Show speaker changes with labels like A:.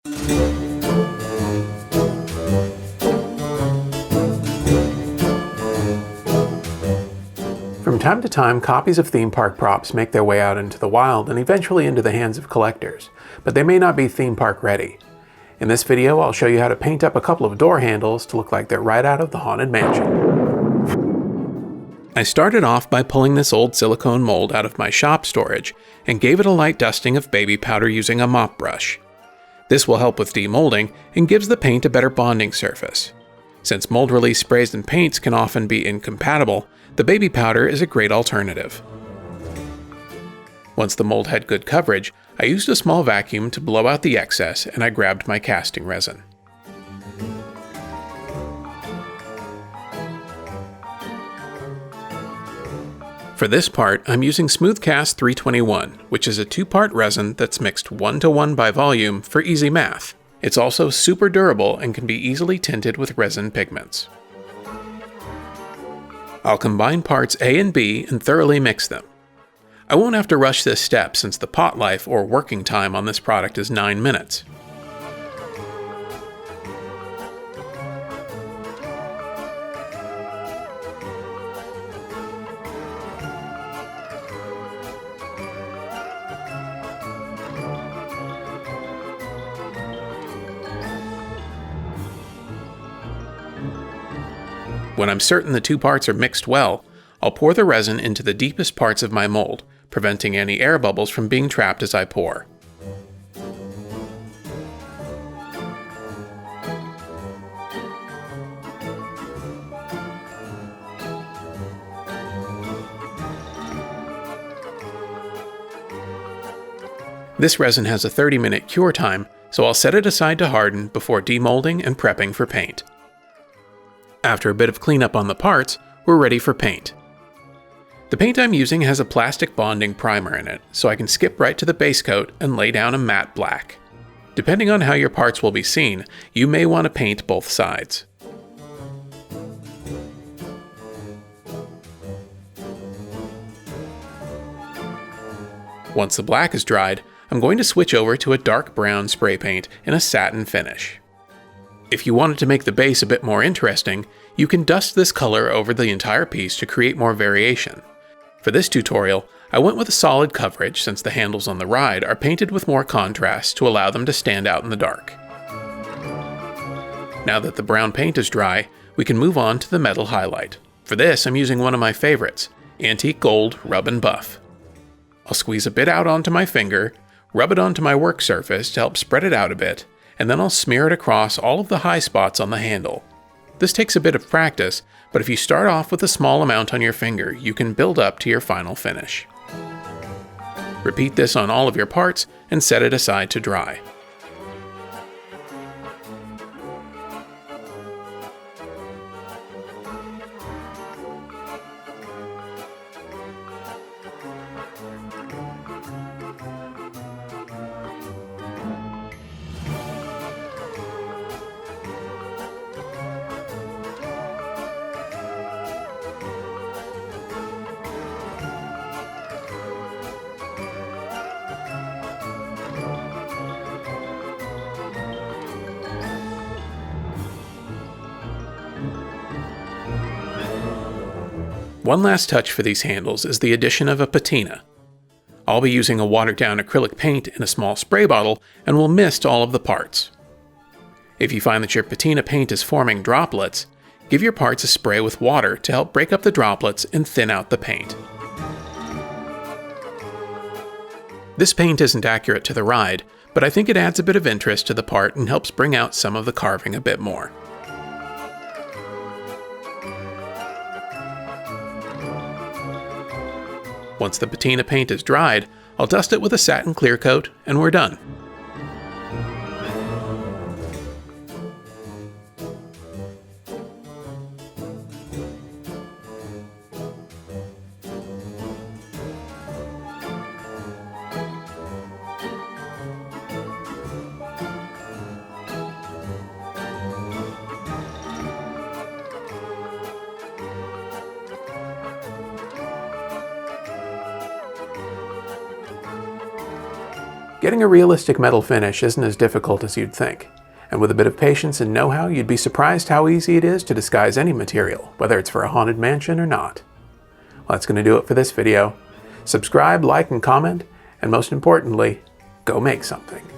A: From time to time, copies of theme park props make their way out into the wild and eventually into the hands of collectors, but they may not be theme park ready. In this video, I'll show you how to paint up a couple of door handles to look like they're right out of the Haunted Mansion. I started off by pulling this old silicone mold out of my shop storage and gave it a light dusting of baby powder using a mop brush. This will help with demolding and gives the paint a better bonding surface. Since mold release sprays and paints can often be incompatible, the baby powder is a great alternative. Once the mold had good coverage, I used a small vacuum to blow out the excess and I grabbed my casting resin. For this part, I'm using Smoothcast 321, which is a 2-part resin that's mixed 1:1 by volume for easy math. It's also super durable and can be easily tinted with resin pigments. I'll combine parts A and B and thoroughly mix them. I won't have to rush this step since the pot life or working time on this product is 9 minutes. When I'm certain the two parts are mixed well, I'll pour the resin into the deepest parts of my mold, preventing any air bubbles from being trapped as I pour. This resin has a 30-minute cure time, so I'll set it aside to harden before demolding and prepping for paint. After a bit of cleanup on the parts, we're ready for paint. The paint I'm using has a plastic bonding primer in it, so I can skip right to the base coat and lay down a matte black. Depending on how your parts will be seen, you may want to paint both sides. Once the black is dried, I'm going to switch over to a dark brown spray paint in a satin finish. If you wanted to make the base a bit more interesting, you can dust this color over the entire piece to create more variation. For this tutorial, I went with a solid coverage since the handles on the ride are painted with more contrast to allow them to stand out in the dark. Now that the brown paint is dry, we can move on to the metal highlight. For this, I'm using one of my favorites, Antique Gold Rub and Buff. I'll squeeze a bit out onto my finger, rub it onto my work surface to help spread it out a bit, and then I'll smear it across all of the high spots on the handle. This takes a bit of practice, but if you start off with a small amount on your finger, you can build up to your final finish. Repeat this on all of your parts and set it aside to dry. One last touch for these handles is the addition of a patina. I'll be using a watered-down acrylic paint in a small spray bottle and will mist all of the parts. If you find that your patina paint is forming droplets, give your parts a spray with water to help break up the droplets and thin out the paint. This paint isn't accurate to the ride, but I think it adds a bit of interest to the part and helps bring out some of the carving a bit more. Once the patina paint is dried, I'll dust it with a satin clear coat and we're done. Getting a realistic metal finish isn't as difficult as you'd think, and with a bit of patience and know-how, you'd be surprised how easy it is to disguise any material, whether it's for a haunted mansion or not. Well, that's going to do it for this video. Subscribe, like, and comment, and most importantly, go make something.